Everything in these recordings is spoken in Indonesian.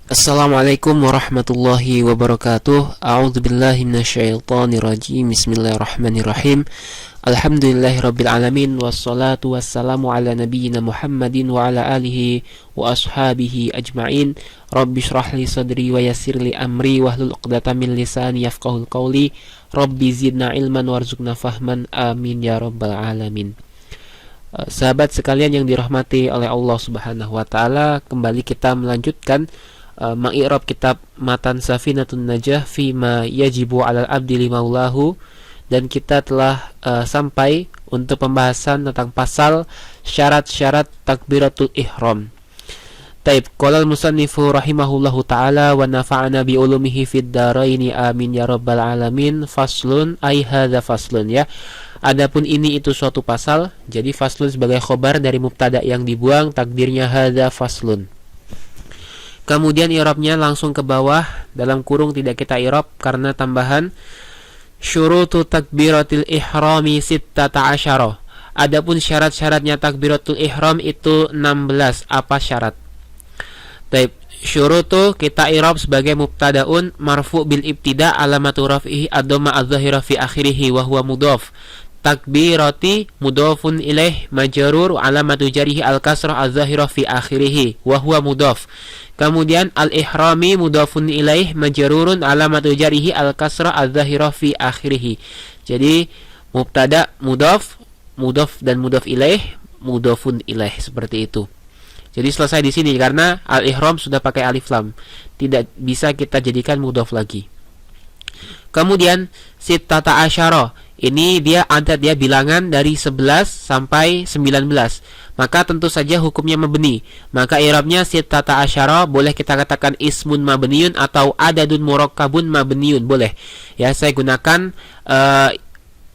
Assalamualaikum warahmatullahi wabarakatuh. A'udzubillahi minasyaitonirrajim. Bismillahirrahmanirrahim. Alhamdulillahirabbil alamin wassalatu wassalamu ala nabiyyina Muhammadin wa ala alihi wa ashabihi ajma'in. Rabbi shrah li sadri wa yassir li amri wahlul 'uqdatam min lisani yafqahul qawli. Rabbi zidna ilman warzuqna fahman. Amin ya rabbal alamin. Sahabat sekalian yang dirahmati oleh Allah Subhanahu wa taala, kembali kita melanjutkan mengi'rab kitab Matan Safinatun Najah Fima Yajibu 'alal Abdi Limaulahu, dan kita telah sampai untuk pembahasan tentang pasal syarat-syarat takbiratul ihram. Taib, qala al-musannifu rahimahullahu taala wa nafa'ana bi ulumihi fid dharaini amin ya rabbal alamin. Faslun ay hadza faslun, ya. Adapun ini itu suatu pasal, jadi faslun sebagai khobar dari mubtada yang dibuang, takdirnya hadza faslun. Kemudian i'rabnya langsung ke bawah, dalam kurung tidak kita i'rab karena tambahan syurutu takbiratul ihrami sittata asyara. Adapun syarat-syaratnya takbiratul ihram itu 16. Apa syarat? Baik, syurutu kita i'rab sebagai mubtadaun marfu bil ibtida alamatu raf'ihi ad-dhamma adz-dzahira fi akhirih wa huwa mudhaf. Takbirati mudhafun ilaih majrur alamatu jarihi al-kasrah adz-dzahira fi akhirih wa huwa mudhaf. Kemudian al-ihrami mudhafun ilaih majrurun alamatu jarihi al-kasrah adz-dzahira fi akhirih. Jadi mubtada mudhaf, mudhaf dan mudhaf ilaih, mudhafun ilaih, seperti itu. Jadi selesai di sini karena al-ihram sudah pakai alif lam, tidak bisa kita jadikan mudhaf lagi. Kemudian sittata asyara, ini dia bilangan dari 11 sampai 19. Maka tentu saja hukumnya mabni. Maka i'rabnya sittata asyara boleh kita katakan ismun mabniun atau adadun murakkabun mabniun, boleh. Ya, saya gunakan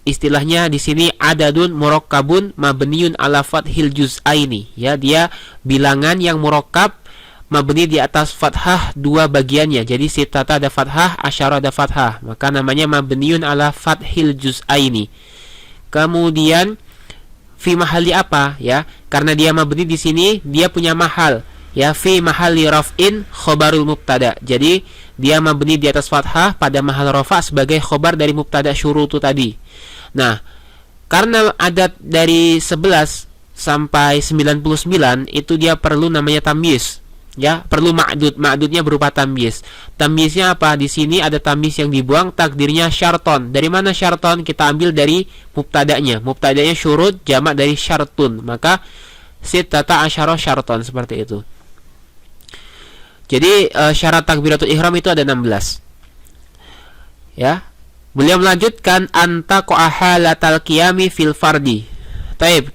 istilahnya di sini adadun murakkabun mabniun ala fathil juz'aini. Ya, dia bilangan yang murakkab mabni di atas fathah dua bagiannya. Jadi sittata ada fathah, asyara ada fathah, maka namanya mabniun ala fathil juz'aini. Kemudian fi mahali apa, ya? Karena dia mabni di sini, dia punya mahal, ya, fi mahali raf'in khobarul mubtada. Jadi dia mabni di atas fathah pada mahal rafa sebagai khobar dari mubtada syurutu tadi. Nah, karena adat dari 11 sampai 99 itu dia perlu namanya tamyiz. Ya, perlu ma'dud. Ma'dudnya berupa tamyiz. Tamyiznya apa? Di sini ada tamyiz yang dibuang, takdirnya syarton. Dari mana syarton? Kita ambil dari mubtadanya. Mubtadanya syurut, jamak dari syartun. Maka sittata asyara syarton, seperti itu. Jadi syarat takbiratul ihram itu ada 16. Ya. Beliau melanjutkan anta qa'ahalatal qiyami fil fardi. Taib.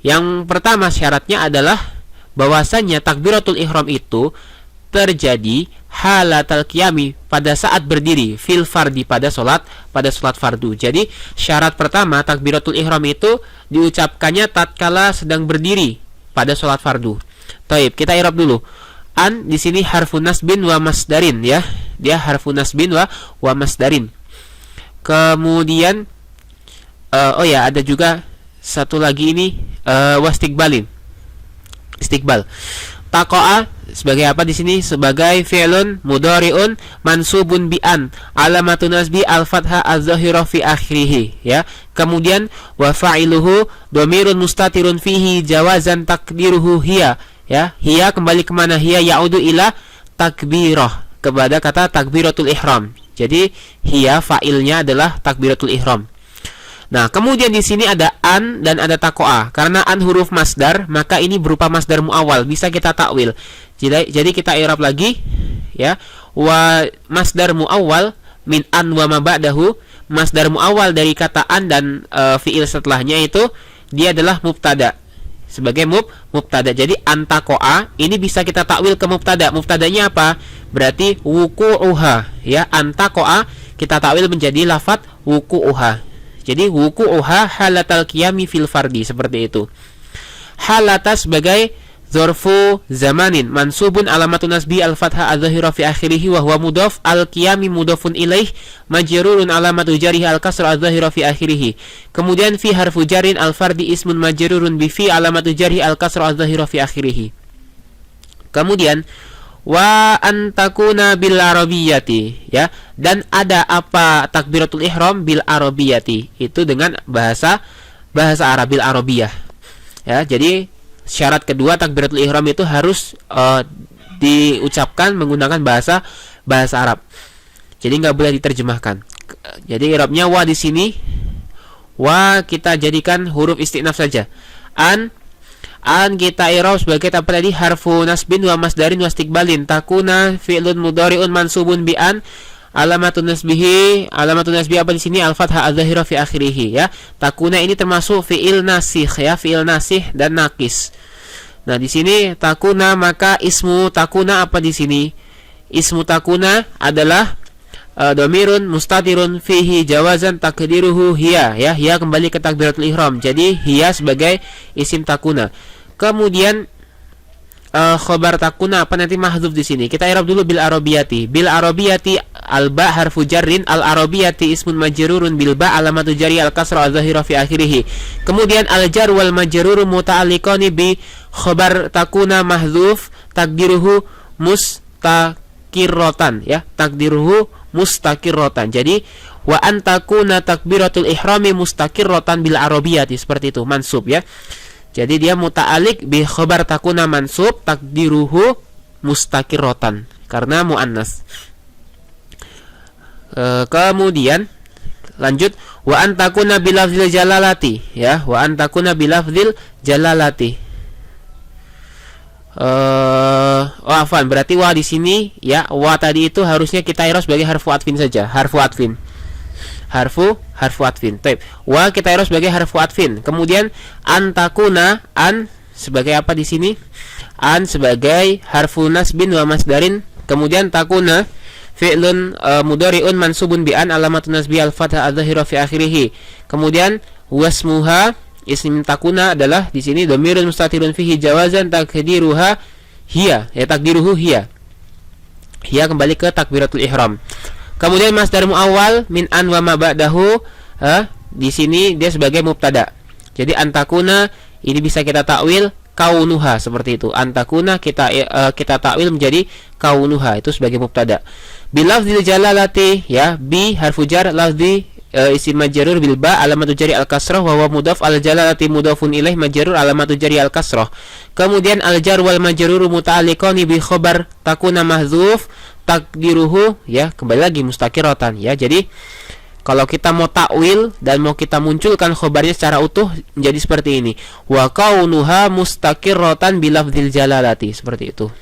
Yang pertama syaratnya adalah bahwasanya takbiratul ihram itu terjadi halatal qiyami, pada saat berdiri, fil fardi, pada salat fardu. Jadi syarat pertama takbiratul ihram itu diucapkannya tatkala sedang berdiri pada salat fardu. Taib, kita i'rab dulu. An di sini harfun nasbin wa masdarin, ya. Dia harfun nasbin wa masdarin. Kemudian ada juga satu lagi ini wastikbalin. Istiqbal. Taqa'a sebagai apa di sini? Sebagai fi'lun mudhari'un mansubun bi an, alamatun nasbi al-fathah az-zahira fi akhirih, ya. Kemudian wa fa'iluhu dhamirun mustatirun fihi jawazan takdiruhu hiya, ya. Hiya kembali ke mana? Hiya ya'udu ila takbirah, kepada kata takbiratul ihram. Jadi hiya fa'ilnya adalah takbiratul ihram. Nah, kemudian di sini ada an dan ada taqa'a. Karena an huruf masdar, maka ini berupa masdar muawwal, bisa kita takwil. Jadi kita i'rab lagi, ya. Wa masdar muawwal min an wa ma ba'dahu. Masdar muawwal dari kata an dan fiil setelahnya itu dia adalah mubtada. Sebagai mubtada. Jadi an taqa'a ini bisa kita takwil ke mubtada. Mubtadanya apa? Berarti wuqu'uha, ya. An taqa'a kita takwil menjadi lafadz wuqu'uha. Jadi wuqu'uha halatal qiyami fil fardi, seperti itu. Halata sebagai dzarfu zamanin mansubun alamatun nasbi al-fathah adz-dzahira fi akhirih wa huwa mudhaf, al-qiyami mudhafun ilaih majrurun alamatu jarihi al-kasra adz-dzahira fi akhirih. Kemudian fi harfu jarin al-fardi ismun majrurun bi fi alamatu jarihi al-kasra adz-dzahira fi akhirih. Kemudian wa antakuna bil arabiyati, ya, dan ada apa takbiratul ihram bil arabiyati, itu dengan bahasa Arab, bil arabiyah, ya. Jadi syarat kedua takbiratul ihram itu harus diucapkan menggunakan bahasa Arab. Jadi nggak boleh diterjemahkan. Jadi i'rabnya wa di sini, wa kita jadikan huruf istinaf saja. An kita i'rab sebagai apa tadi? Harfu nasbin wa masdarin wa istiqbalin. Takuna fi'lun mudhari'un mansubun bi an, alamatun nasbihi apa di sini? Al-fathah adz-dzahira fi akhirih, ya. Takuna ini termasuk fi'il nasikh, ya, fi'il nasikh dan naqis. Nah, di sini takuna, maka ismu takuna apa di sini? Ismu takuna adalah dhamirun mustatirun fihi jawazan takdiruhu hiya, ya. Hiya kembali ke takbiratul ihram. Jadi hiya sebagai isim takuna. Kemudian khobar takuna apa nanti mahdzuf di sini. Kita i'rab dulu bil arabiyati. Bil arabiyati al ba harfu jarrin, al arabiyati ismun majrurun bil ba alamatu jarri al kasra adz-dzahira fi akhirih. Kemudian al jar wal majrur muta'alliqani bi khobar takuna mahdzuf takdiruhu mustaqirratan, ya. Takdiruhu mustaqirratan. Jadi wa antakuna takbiratul ihrami mustaqirratan bil arabiyati, seperti itu, mansub, ya. Jadi dia muta'alik bi khabar takuna mansub takdiruhu mustaqirratan karena muannas. Kemudian lanjut wa antakuna bilafzil jalalati, ya, wa antakuna bilafzil jalalati. Afwan, berarti wa di sini, ya, wa tadi itu harusnya kita i'rab sebagai harfu atfin saja, harfu atfin. Harfu atfin. Baik. Wa kita i'rab sebagai harfu atfin. Kemudian antakuna, an sebagai apa di sini? An sebagai harfu nasbin wa masdarin. Kemudian takuna fi'lun mudhari'un mansubun bi an alamatun nasbi al-fathah adz-dzahira fi akhirih. Kemudian wasmuha, isim takuna adalah di sini dhamirun mustatirun fihi jawazan takdiruha hiya, ya, takdiruhu hiya. Hiya kembali ke takbiratul ihram. Kemudian masdar muawwal min an wa ma ba'dahu, di sini dia sebagai mubtada. Jadi antakuna ini bisa kita takwil kaunuha, seperti itu. Antakuna kita takwil menjadi kaunuha, itu sebagai mubtada. Bilafzil jalalati, ya, bi harfu jar, lafzi isim majrur bil ba alamatu jari al kasrah wa huwa mudhaf al jalalati mudhafun ilaih majrur alamatu jari al kasrah. Kemudian al jar wal majrur muta'alliqani bi khabar takuna mahdzuf takdiruhu, ya, kembali lagi mustaqirratan, ya. Jadi kalau kita mau takwil dan mau kita munculkan khobarnya secara utuh menjadi seperti ini, wa kaunuha mustaqirratan bilafzil jalalati, seperti itu.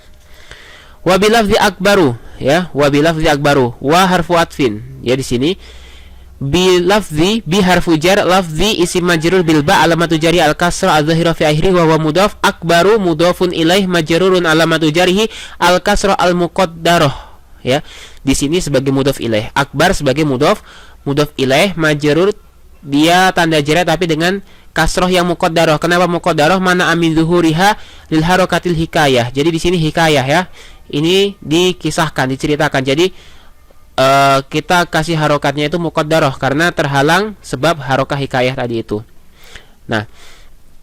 Wa bilafzi akbaru, ya, wa bilafzi akbaru, wa harfu atfin, ya, di sini bilafzi bi harfu jar, lafzi isim majrur bil ba alamatu jari al kasra adz-dzahira fi akhirih wa huwa mudhaf, akbaru mudhafun ilaih majrurun alamatu jarihi al kasra al muqaddarah, ya. Di sini sebagai mudhaf ilaih, akbar sebagai mudhaf ilaih, majrur dia tanda jar tapi dengan kasroh yang muqaddarah. Kenapa muqaddarah? Mana amin zuhuriha lil harakatil hikayah. Jadi di sini hikayah, ya. Ini dikisahkan, diceritakan. Jadi kita kasih harokatnya itu muqaddarah karena terhalang sebab harokah hikayah tadi itu. Nah,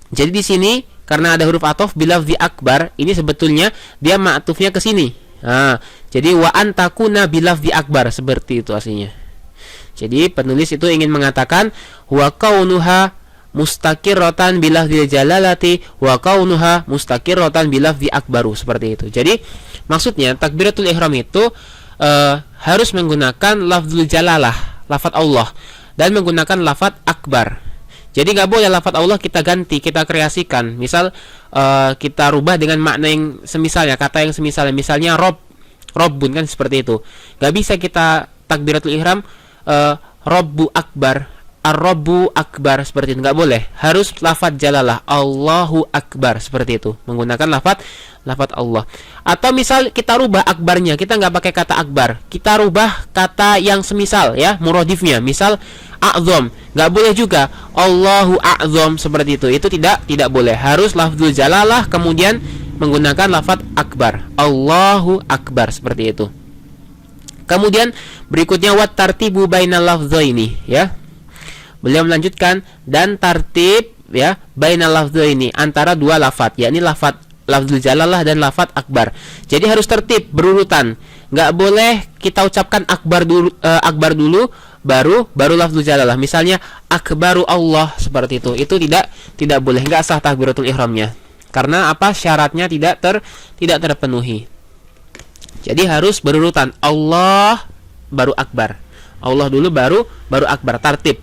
jadi di sini karena ada huruf athof bilafzi akbar, ini sebetulnya dia ma'tufnya ke sini. Nah, jadi wa antakuna bilafzi akbar, seperti itu aslinya. Jadi penulis itu ingin mengatakan wa kaunuha mustaqirratan bilafzi jalalati wa kaunuha mustaqirratan bilafzi akbaru, seperti itu. Jadi maksudnya takbiratul ihram itu harus menggunakan lafzul jalalah, lafaz Allah, dan menggunakan lafaz akbar. Jadi nggak boleh lafaz Allah kita ganti, kita kreasikan. Misal kita rubah dengan makna yang semisalnya, kata yang semisalnya, misalnya robbun, kan seperti itu. Nggak bisa kita takbiratul ihram robbu akbar, ar-robbu akbar, seperti itu, nggak boleh. Harus lafaz jalalah, Allahu akbar, seperti itu, menggunakan lafaz Allah. Atau misal kita rubah akbarnya, kita nggak pakai kata akbar, kita rubah kata yang semisal, ya, muradifnya, misal a'zom, nggak boleh juga Allahu a'zom, seperti itu tidak boleh. Harus lafzul jalalah kemudian menggunakan lafaz akbar, Allahu akbar, seperti itu. Kemudian berikutnya wat tartibu bainal lafzaini, ya. Beliau melanjutkan dan tartib, ya, bainal lafzaini, antara dua lafaz, yakni lafaz lafzul jalalah dan lafaz akbar. Jadi harus tertib, berurutan. Nggak boleh kita ucapkan akbar dulu baru lafzul jalalah. Misalnya akbaru Allah seperti itu. Itu tidak boleh, nggak sah takbiratul ihramnya. Karena apa? Syaratnya tidak terpenuhi. Jadi harus berurutan. Allah baru akbar. Allah dulu baru akbar, tartib.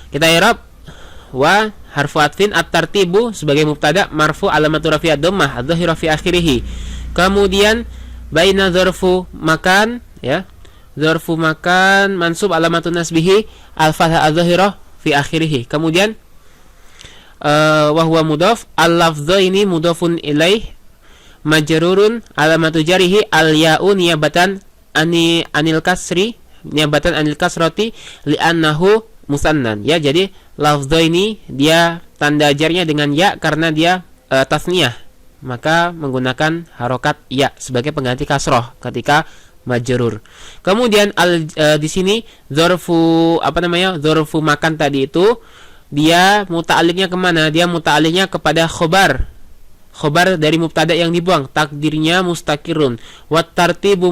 Kita i'rab wa harfu atfin at-tartibu sebagai mubtada marfu alamatu rafi'ad dhammah adz-dzahira fi akhirih. Kemudian baina dzarfu makan, ya. Dzarfu makan mansub alamatun nasbihi al-fathah adz-dzahira fi akhirih. Kemudian wa huwa mudhaf, al-lafdzaini mudhafun ilaih majrurun alamatu jarihi al-ya'u niyabatan anil kasrati li'annahu musannan, ya. Jadi lafdzaini dia tanda jarnya dengan ya karena dia tasniyah, maka menggunakan harokat ya sebagai pengganti kasroh ketika majrur. Kemudian di sini dzarfu dzarfu makan tadi itu dia muta'alliqnya kemana? Dia muta'alliqnya kepada khobar dari mubtada yang dibuang, takdirnya mustaqirrun, wat tartibu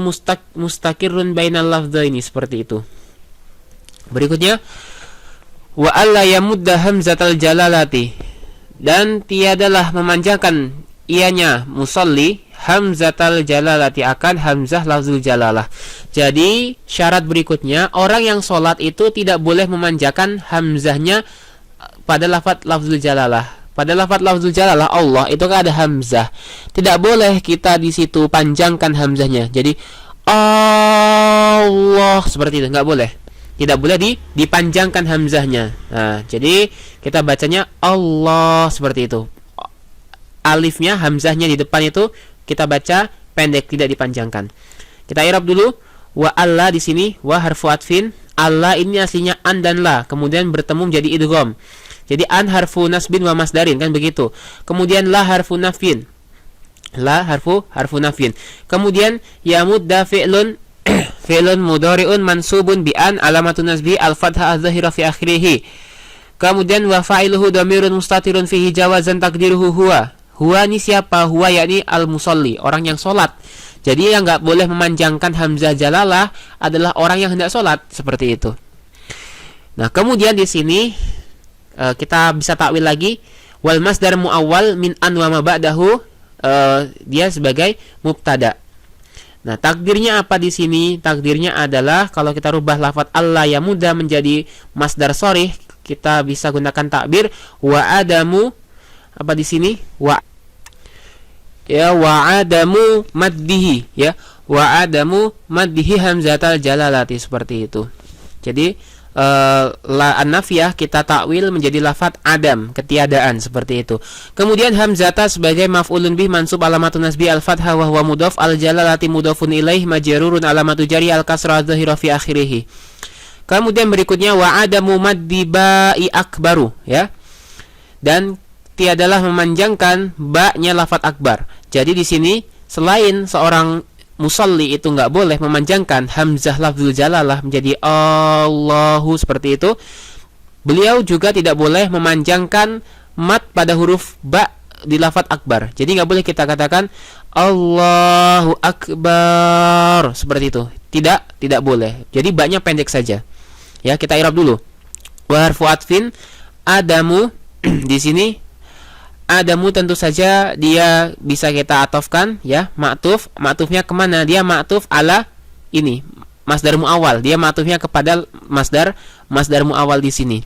mustaqirrun bainal lafdzaini, seperti itu. Berikutnya wa alla yamudda hamzatal jalalati, dan tiadalah memanjangkan ianya musalli hamzatal jalalati akan hamzah lafzul jalalah. Jadi syarat berikutnya, orang yang sholat itu tidak boleh memanjangkan hamzahnya pada lafzul jalalah. Pada lafaz lafzul jalalah Allah itu kan ada hamzah. Tidak boleh kita di situ panjangkan hamzahnya. Jadi Allah seperti itu, nggak boleh. Tidak boleh dipanjangkan hamzahnya. Nah, jadi kita bacanya Allah seperti itu. Alifnya, hamzahnya di depan itu kita baca pendek, tidak dipanjangkan. Kita i'rab dulu. Wa alla di sini wa harfu atfin. Allah ini aslinya an dan la, kemudian bertemu menjadi idgham. Jadi an harfu nasbin wa masdarin, kan begitu. Kemudian la harfu nafin. La harfu nafin. Kemudian yamudda fi'lun fi'lun mudhari'un mansubun bi an alamatun nasbi al-fathah adz-dzahira fi akhirih. Kemudian wa fa'iluhu dhamirun mustatirun fihi jawazan taqdiruhu huwa. Huwa ini siapa? Huwa yakni al-musalli, orang yang sholat. Jadi yang enggak boleh memanjangkan hamzah jalalah adalah orang yang hendak sholat, seperti itu. Nah, kemudian di sini kita bisa takwil lagi, wal masdar muawwal min an wa ma ba'dahu, dia sebagai mubtada. Nah, takdirnya apa di sini? Takdirnya adalah kalau kita rubah lafaz Allah ya muda menjadi masdar sharih, kita bisa gunakan takbir wa adamu apa di sini? Wa adamu maddihi, ya. Wa adamu maddihi hamzatal jalalati, seperti itu. Jadi la an-nafiyah kita takwil menjadi lafaz adam, ketiadaan, seperti itu. Kemudian hamzata sebagai maf'ulun bih mansub alamatun nasbi al-fathah wa huwa mudhaf, al-jalalati mudhafun ilaih majrurun alamatu jari al-kasra adz-dzahira fi akhirih. Kemudian berikutnya wa adamu maddi ba'i akbaru, ya. Dan tiadalah memanjangkan ba-nya lafaz akbar. Jadi di sini selain seorang musalli itu nggak boleh memanjangkan hamzah lafzul jalalah menjadi Allahu seperti itu, beliau juga tidak boleh memanjangkan mat pada huruf ba di lafaz akbar. Jadi nggak boleh kita katakan Allahu akbar seperti itu. Tidak boleh. Jadi ba-nya pendek saja. Ya, kita i'rab dulu. Wa harfu atfin adamu di sini adamu tentu saja dia bisa kita atofkan, ya, ma'tufnya kemana? Dia ma'tuf ala ini masdar muawwal, dia ma'tufnya kepada masdar muawwal di sini.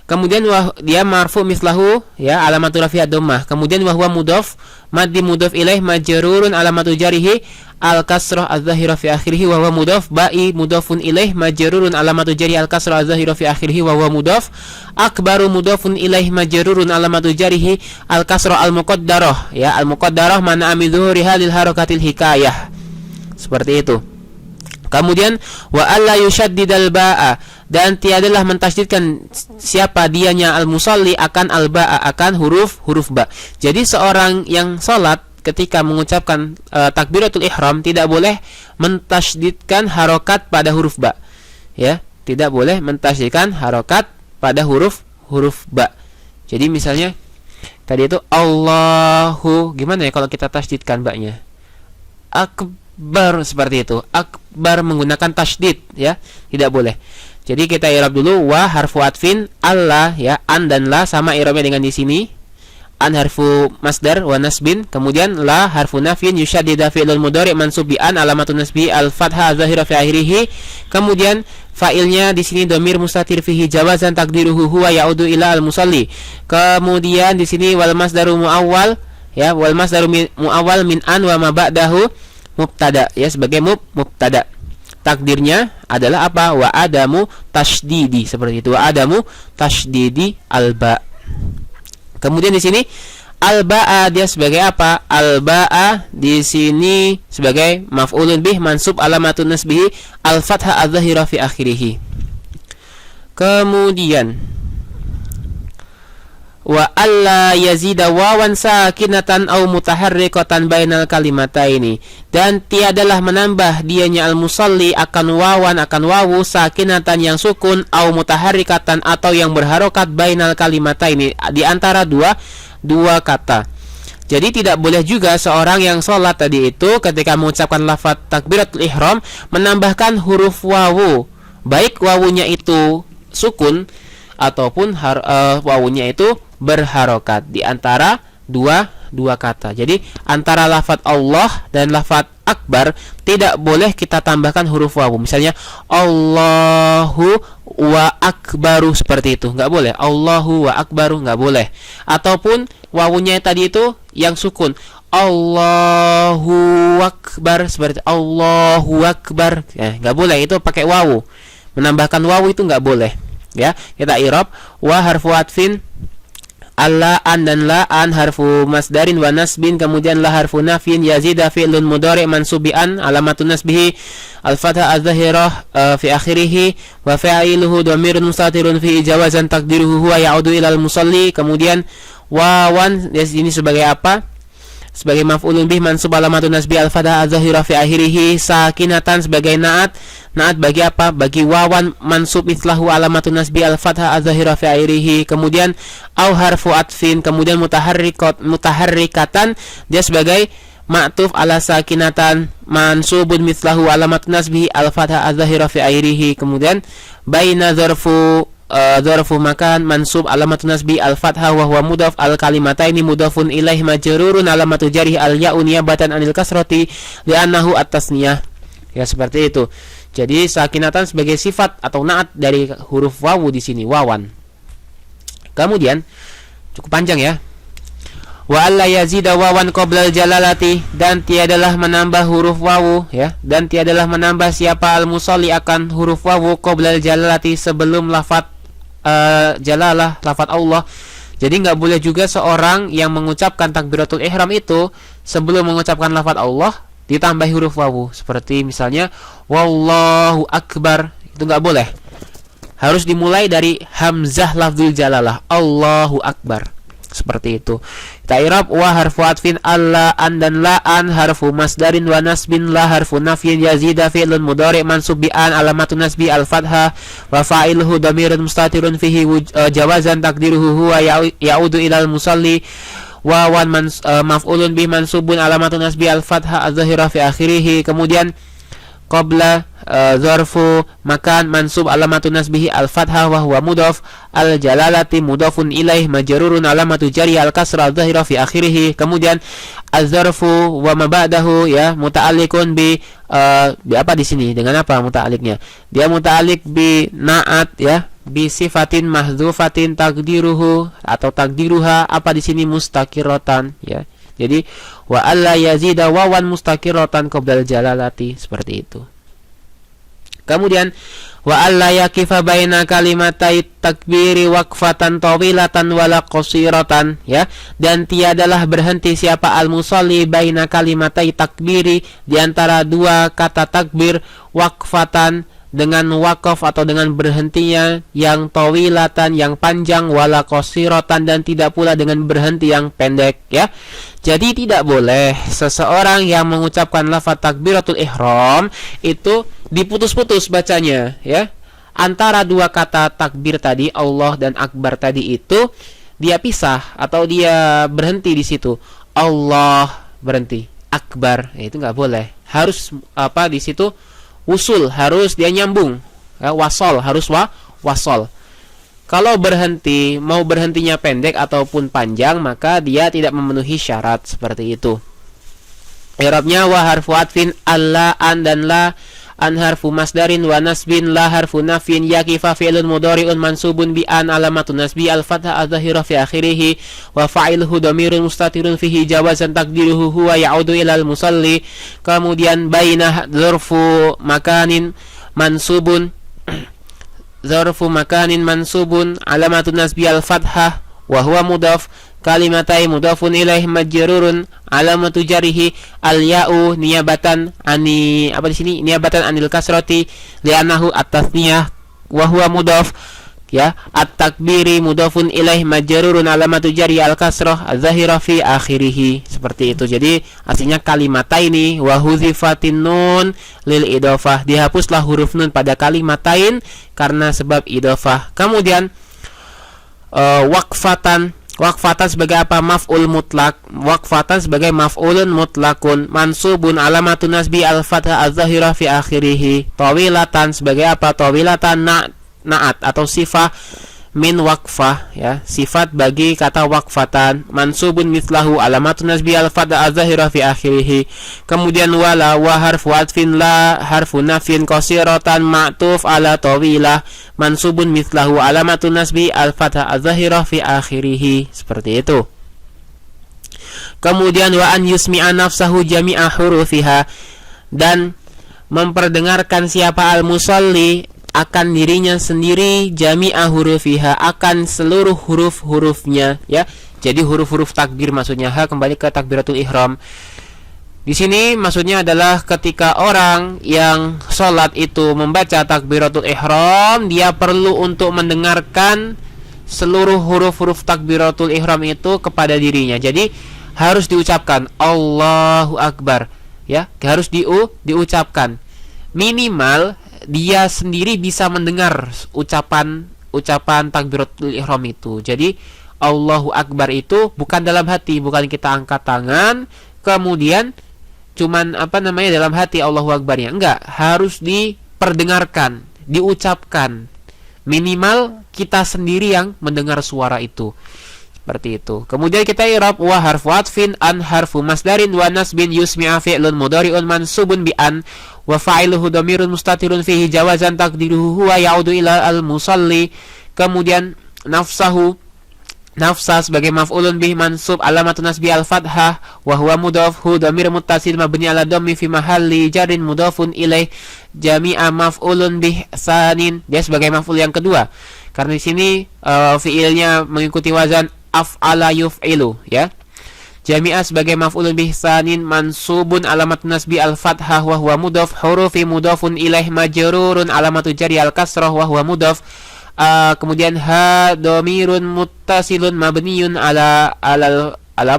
Kemudian dia marfu mislahu, ya, alamatu rafi'ad dhammah. Kemudian wa huwa mudhaf maddi mudhaf ilaih majrurun alamatu jarihi al kasrah adz-dzahira fi akhirih wa huwa mudhaf ba'i mudhafun ilaih majrurun alamatu jari al kasrah adz-dzahira fi akhirih wa huwa mudhaf akbaru mudhafun ilaih majrurun alamatu jarihi al kasrah al muqaddarah, ya, al muqaddarah mana min dhuhuriha lil harakatil hikayah, seperti itu. Kemudian wa alla yushaddidal ba'a, dan tiadalah mentasydidkan siapa dianya al-musalli akan al-ba'a, akan huruf ba. Jadi seorang yang salat ketika mengucapkan takbiratul ihram tidak boleh mentasydidkan harokat pada huruf ba. Ya, tidak boleh mentasydidkan harokat pada huruf ba. Jadi misalnya Tadi itu Allahu, gimana ya kalau kita tasydidkan baknya? Akbar, seperti itu. Akbar menggunakan tasydid ya, tidak boleh. Jadi kita i'rab dulu, wa harfu atfin Allah ya, an dan la sama i'rabnya dengan di sini. An harfu masdar wa nasbin, kemudian la harfu nafyin yushaddida fi'lul mudhari' mansub bi an alamatun nasbi al fathah zahira fi akhirih. Kemudian fa'ilnya di sini dhamir mustatir fihi jawazan takdiruhu huwa ya'udu ila al musalli. Kemudian di sini wal masdaru muawwal ya, wal masdaru muawwal min an wa ma ba'dahu mubtada ya, sebagai mubtada. Takdirnya adalah apa? Wa adamu tasydidi, seperti itu. Wa adamu tasydidi alba. Kemudian di sini al-ba'a dia sebagai apa? Al-ba'a di sini sebagai maf'ulun bih mansub alamatun nasbihi al-fathah adz-dzahira fi akhirih. Kemudian wa alla yazida wawan sakinatan au mutaharriqatan bainal kalimataini, dan tiadalah menambah dianya al-musalli akan wawan, akan wawu sakinatan yang sukun, au mutaharrikatan atau yang berharokat bainal kalimataini, di antara dua kata. Jadi tidak boleh juga seorang yang sholat tadi itu ketika mengucapkan lafaz takbiratul ihram menambahkan huruf wawu, baik wawunya itu sukun ataupun wawunya itu berharokat, di antara dua kata. Jadi antara lafaz Allah dan lafaz akbar tidak boleh kita tambahkan huruf wawu. Misalnya Allahu wa akbaru, seperti itu nggak boleh. Allahu wa akbaru nggak boleh. Ataupun wawunya tadi itu yang sukun, Allahu akbar, seperti Allahu akbar, nggak boleh, itu pakai wawu. Menambahkan wawu itu nggak boleh ya. Kita i'rab, wa harfu atfin alla an dan la, an harfu masdarin wa nasbin, kemudian la harfu nafyin yazida fi'lun mudhari' mansub bi an alamatun nasbihi al-fathah adz-dzahirah fi akhirih, wa fa'iluhu dhamirun mustatirun fi jawazan takdiruhu huwa ya'udu ilal musalli. Kemudian wawan di sini sebagai apa? Sebagai maf'ulun bih mansub alamatun nasbi al-fathah adz-dzahirah fi akhirih, sakinatan sebagai naat bagi apa? Bagi wawan mansub mithlahu alamatun nasbi al-fathah adz-dzahirah fi akhirih. Kemudian au harfu atfin, kemudian mutaharrikatan dia sebagai ma'tuf ala sakinatan mansubun mithlahu alamatun nasbi al-fathah adz-dzahirah fi akhirih. Kemudian baina dzarfu makan mansub alamatun nasbi al-fathah wa huwa mudhaf al-kalimataini mudhafun ilaih majrurun alamatu jarih al-ya'u niyabatan anil kasrati li'annahu at-tasniyah. Ya, seperti itu. Jadi sakinatan sebagai sifat atau naat dari huruf wawu di sini, wawan. Kemudian cukup panjang ya. Wa alla yazida wawan qabla jalalati, dan tiadalah menambah huruf wawu ya, dan tiadalah menambah siapa al-musalli akan huruf wawu qabla jalalati, sebelum lafaz jalalah, lafaz Allah. Jadi nggak boleh juga seorang yang mengucapkan takbiratul ihram itu sebelum mengucapkan lafaz Allah ditambah huruf wawu, seperti misalnya wallahu akbar, itu nggak boleh. Harus dimulai dari hamzah lafzul jalalah, Allahu akbar, seperti itu. Kita i'rab, wa harfu atfin alla an dan la, an harfu masdarin wa nasbin, la harfu nafyin yazida fi'lun mudhari' mansub bi an alamatun nasbi al-fathah wa fa'iluhu dhamirun mustatirun fihi jawazan takdiruhu huwa ya'udu ilal musalli. Wawan maf'ulun bih mansubun alamatun nasbi al-fathah adz-dzahirah fi akhirih. Kemudian qabla zarfu makan mansub alamatun nasbihi al-fathah wa huwa mudhaf al-jalalati mudhafun ilaih majrurun alamatu jari al-kasra adz-dzahirah fi akhirih. Kemudian az-zarfu wa ma ba'dahu ya muta'alliqun bi apa di sini, dengan apa muta'alliqnya? Dia muta'alliq bi na'at ya, bi sifatin mahdzufatin takdiruhu atau takdiruha apa di sini mustaqiratan ya. Jadi wa alla yazida wawan mustaqiratan qabla jalalati, seperti itu. Kemudian wa alla yakifa baina kalimatai takbiri waqfatan tawilatan wala qasiratan ya, dan tiadalah berhenti siapa al-musalli baina kalimatai takbiri, di antara dua kata takbir, waqfatan dengan wakaf atau dengan berhentinya, yang tawilatan yang panjang, wala qasiratan dan tidak pula dengan berhenti yang pendek ya. Jadi tidak boleh seseorang yang mengucapkan lafaz takbiratul ihram itu diputus-putus bacanya ya. Antara dua kata takbir tadi, Allah dan akbar tadi itu dia pisah atau dia berhenti di situ, Allah berhenti, akbar, ya, itu nggak boleh. Harus di situ usul, harus dia nyambung, ya, wasol, harus wasol. Kalau berhenti, mau berhentinya pendek ataupun panjang, maka dia tidak memenuhi syarat seperti itu. I'rabnya wa harfu atfin alla, an dan la, an harfu masdarin wa nasbin, la harfu nafin, yakifa fi'lun mudhari'un mansubun bi an, alamatun nasbi al-fathah adh-dhahira fi akhirih, wa fa'iluhu dhamirun mustatirun fihi jawazan taqdiruhu huwa ya'udu ilal musalli. Kemudian bainah dzarfu makanin mansubun, zarfu makanin mansubun, alamatun nasbi al-fathah wa huwa mudhaf, kalimatai mudhafun ilaih majrurun, alamatu jarihi al-ya'u niyabatan ani, di sini niyabatan anil kasrati li'annahu at-tasniyah wa huwa mudhaf, ya, at-takbiri mudhafun ilaih majrurun, alamatu jari al-kasrah az-zahira fi akhirih. Seperti itu. Jadi aslinya kalimataini wa huzifatin nun lil idhofah, dihapuslah huruf nun pada kalimatain karena sebab idhofah. Kemudian Waqfatan sebagai apa? Maf'ul mutlak. Waqfatan sebagai maf'ulun mutlakun, mansubun, alamatun nasbi al-fathah az-zahira fi akhirih. Tawilatan sebagai apa? Tawilatan na'at atau sifat min waqfah, ya, sifat bagi kata waqfatan, mansubun mithlahu, alamatun nasbi al-fathah az-zahira fi akhirih. Kemudian wala wa harfu atfin, la harfu nafin, qasiratan ma'tuf ala tawilah, mansubun mithlahu, alamatun nasbi al-fathah az-zahira fi akhirih. Seperti itu. Kemudian wa an yusmi'a nafsahu jami'a hurufiha, dan memperdengarkan siapa al-musalli akan dirinya sendiri jami'a hurufiha, akan seluruh huruf-hurufnya, ya. Jadi huruf-huruf takbir maksudnya. Kembali ke takbiratul ihram. Di sini maksudnya adalah ketika orang yang sholat itu membaca takbiratul ihram, dia perlu untuk mendengarkan seluruh huruf-huruf takbiratul ihram itu kepada dirinya. Jadi harus diucapkan Allahu Akbar, ya, harus diucapkan. Minimal dia sendiri bisa mendengar ucapan takbiratul ihram itu. Jadi Allahu Akbar itu bukan dalam hati, bukan kita angkat tangan kemudian cuman dalam hati Allahu Akbarnya. Enggak, harus diperdengarkan, diucapkan. Minimal kita sendiri yang mendengar suara itu. Seperti itu. Kemudian kita i'rab wa harfu atfin, an harfu masdarin, wa nasbin yusmi'a fi'lun mudhari'un mansubun bi an, wa fa'iluhu dhamirun mustatirun fihi jawazan taqdiruhu huwa ya'udu ila al-musalli. Kemudian nafsa sebagai maf'ulun bih mansub, alamatun nasbi al-fathah wa huwa mudhaf, hu dhamir muttasil mabni ala dhammi fi mahalli jarin mudhafun ilaih, jami'a maf'ulun bih sanin, dia sebagai maf'ul yang kedua. Karena di sini fi'ilnya mengikuti wazan af'ala yuf'ilu, ya. Jami'ah sebagai maf'ulun bih sanin mansubun, alamatun nasbi al-fathah wa huwa mudhaf, hurufi mudhafun ilaih majrurun, alamatu jari al-kasrah wa huwa mudhaf. Kemudian ha dhamirun muttasilun mabniyun ala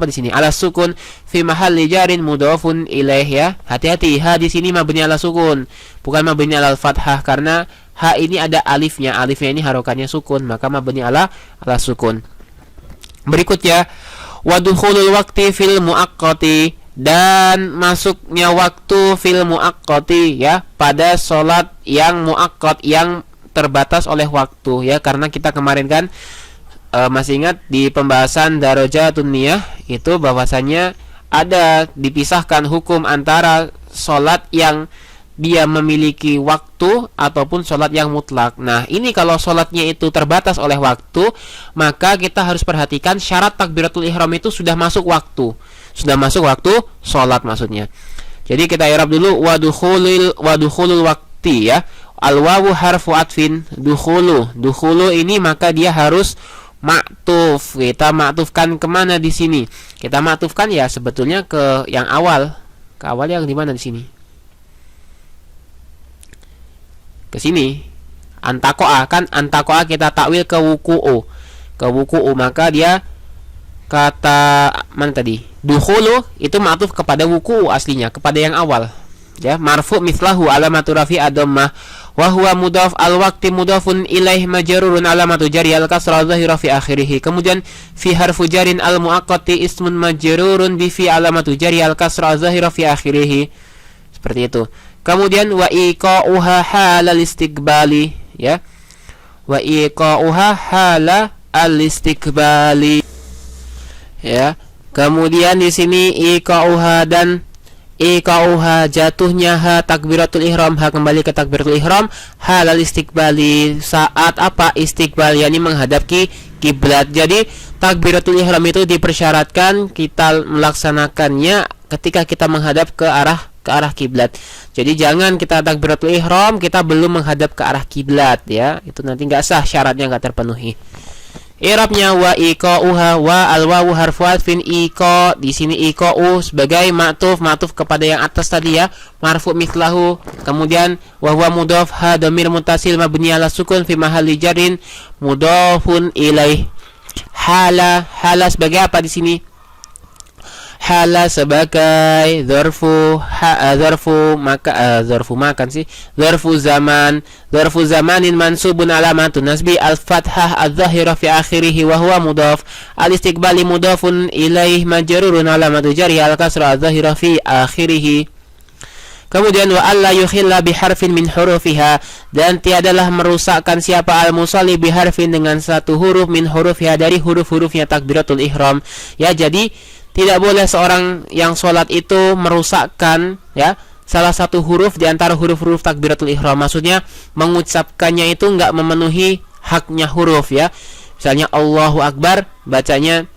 di sini? Ala sukun fi mahalli jarin mudhafun ilaih, ya. Hati-hati, ha di sini mabni ala sukun, bukan mabni ala al-fathah, karena ha ini ada alifnya. Alifnya ini harokannya sukun, maka mabni ala sukun. Berikutnya wadukhulul waqti fil muaqqati, dan masuknya waktu fil muaqqati, ya, pada sholat yang muaqqat, yang terbatas oleh waktu, ya. Karena kita kemarin kan masih ingat di pembahasan darajatun niyah itu bahwasanya ada dipisahkan hukum antara sholat yang dia memiliki waktu ataupun sholat yang mutlak. Nah, ini kalau sholatnya itu terbatas oleh waktu, maka kita harus perhatikan syarat takbiratul ihram itu sudah masuk waktu. Sudah masuk waktu sholat maksudnya. Jadi kita i'rab dulu wadukhulul waqti, ya. Al-wawu harfu atfin, dukhulu ini maka dia harus ma'tuf. Kita ma'tufkan kemana di sini? Kita ma'tufkan ya sebetulnya ke yang awal. Ke awal yang di mana di sini? Ke sini. Antakoa, kan antakoa kita takwil ke wuku'u, maka dia kata mana tadi? Dukhulu itu ma'tuf kepada wuku'u aslinya, kepada yang awal. Ya, marfu mislahu alamatu rafi ad-dhammah, wa huwa mudhaf al-waqti mudhafun ilaih majrurun alamatu jari al-kasra dhahira fi akhirih. Kemudian fi harfu jarin al-muaqqati ismun majrurun bi fi alamatu jari al-kasra dhahira fi akhirih. Seperti itu. Kemudian wa iqa'uha halal istiqbali, ya. Wa iqa'uha hala al-istiqbali. Ya. Kemudian di sini iqa'uha dan iqa'uha jatuhnya ha takbiratul ihram, ha kembali ke takbiratul ihram, halal istiqbali saat apa? Istiqbal, yakni menghadap kiblat. Jadi takbiratul ihram itu dipersyaratkan kita melaksanakannya ketika kita menghadap ke arah kiblat. Jadi jangan kita takbiratul ihram kita belum menghadap ke arah kiblat, ya. Itu nanti enggak sah, syaratnya enggak terpenuhi. I'rabnya wa iqa'uha, wa al-wawu harfu atfin, iqa di sini iqa'u sebagai ma'tuf kepada yang atas tadi, ya, marfu mithlahu. Kemudian wa huwa mudhaf, ha dhamir muttasil mabni ala sukun fi mahalli jarrin mudhafun ilaih. Hala sebagai apa di sini? Hala sebagai zarfu zamanin mansubun alamatun nasbi al-fathah adh-dhahira fi akhirih wa huwa mudhaf, al-istiqbali mudhafun ilaih majrurun alamatu jari al-kasra adh-dhahira fi akhirih. Kemudian wa alla yukhilla biharfin min hurufiha, dan tiadalah merusakkan siapa al-musalli biharfin dengan satu huruf min hurufiha dari huruf-hurufnya takbiratul ihram. Ya, jadi tidak boleh seorang yang sholat itu merusakkan, ya, salah satu huruf di antara huruf-huruf takbiratul ihram. Maksudnya mengucapkannya itu enggak memenuhi haknya huruf, ya. Misalnya Allahu Akbar bacanya,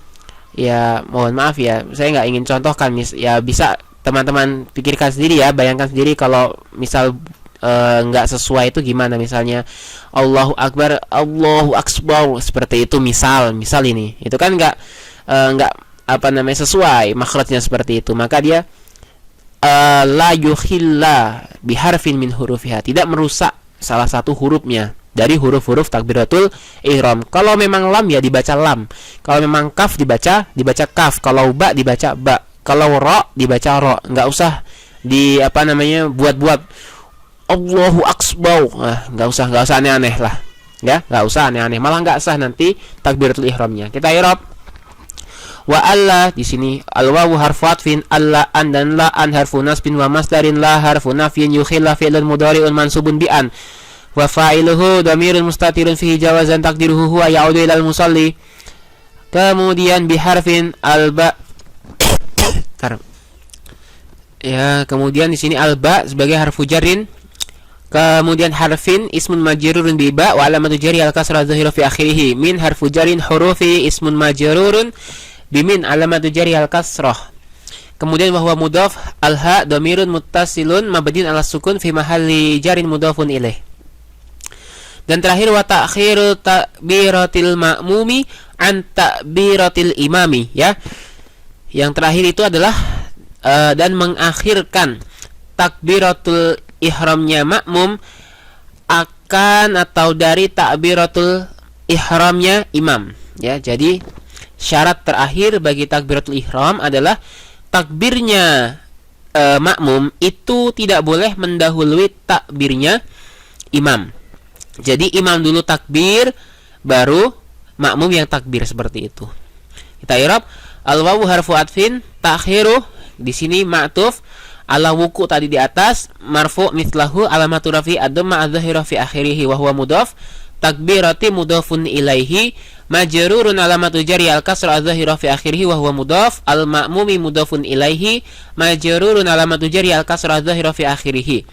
ya mohon maaf ya, saya enggak ingin contohkan, ya bisa teman-teman pikirkan sendiri, ya, bayangkan sendiri kalau misal enggak sesuai itu gimana. Misalnya Allahu Akbar, Allahu Akbar, seperti itu misal ini. Itu kan enggak sesuai makhrajnya seperti itu. Maka dia la yukhilla biharfin min hurufiha, tidak merusak salah satu hurufnya dari huruf-huruf takbiratul ihram. Kalau memang lam ya dibaca lam, kalau memang kaf dibaca kaf, kalau ba dibaca ba, kalau ra dibaca ra. Enggak usah buat-buat Allahu Akbar. Enggak usah aneh-aneh lah, ya, enggak usah aneh-aneh, malah enggak sah nanti takbiratul ihramnya. Kita i'rab. Wa alla di sini al-wawu harfu atfin, alla an dan la an harfu nasbin wa masdarin la harfu nafyin yukhilla fi'lan mudhari'un mansubun bi an wa fa'iluhu dhamirun mustatirun fihi jawazan taqdiruhu huwa ya'udu ilal musalli. Kemudian bi harfin alba ya, kemudian di sini alba sebagai harfu jarrin. Kemudian harfin ismun majrurun bi ba wa alamatu jarri al-kasra dhahira fi akhirih, min harfu jarrin hurufi ismun majrurun bimin alamatu jari al-kasrah. Kemudian bahwa mudhaf al-ha dhamirun muttasilun mabniun ala sukun fi mahalli jarin mudhafun ilaih. Dan terakhir wa ta'khiru takbiratil ma'mumi an takbiratil imami, ya. Yang terakhir itu adalah dan mengakhirkan takbiratul ihramnya makmum akan atau dari takbiratul ihramnya imam, ya. Jadi syarat terakhir bagi takbiratul ihram adalah takbirnya makmum itu tidak boleh mendahului takbirnya imam. Jadi imam dulu takbir, baru makmum yang takbir, seperti itu. Kita i'rab. Al-wawu harfu atfin, ta'khiru di sini ma'tuf ala wuku tadi di atas, marfu mithlahu alamatu rafi ad-dhamma adh-dhahira fi akhirih wa huwa mudhaf, takbirati mudhafun ilaihi majrurun alamatu jari al-kasra adh-dhahira fi akhirih wa huwa mudhaf, al-ma'mumi mudhafun ilaihi majrurun alamatu jari al-kasra adh-dhahira fi akhirih.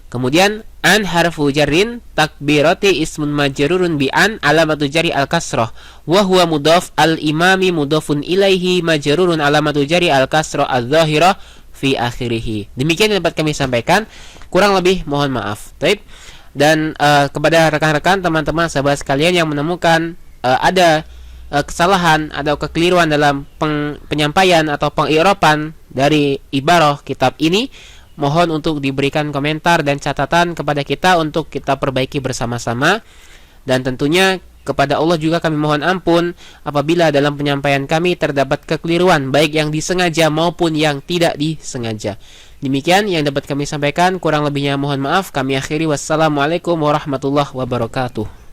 Kemudian an harfu jarrin takbirati ismun majrurun bi an alamatu jari al-kasrah wa huwa mudhaf, al-imami mudhafun ilaihi majrurun alamatu jari al-kasra adh-dhahira fi akhirih. Demikian yang dapat kami sampaikan, kurang lebih mohon maaf. Baik. Dan kepada rekan-rekan, teman-teman, sahabat sekalian yang menemukan ada kesalahan atau kekeliruan dalam penyampaian atau pengirapan dari ibarah kitab ini, mohon untuk diberikan komentar dan catatan kepada kita untuk kita perbaiki bersama-sama. Dan tentunya kepada Allah juga kami mohon ampun apabila dalam penyampaian kami terdapat kekeliruan, baik yang disengaja maupun yang tidak disengaja. Demikian yang dapat kami sampaikan, kurang lebihnya mohon maaf. Kami akhiri, wassalamualaikum warahmatullahi wabarakatuh.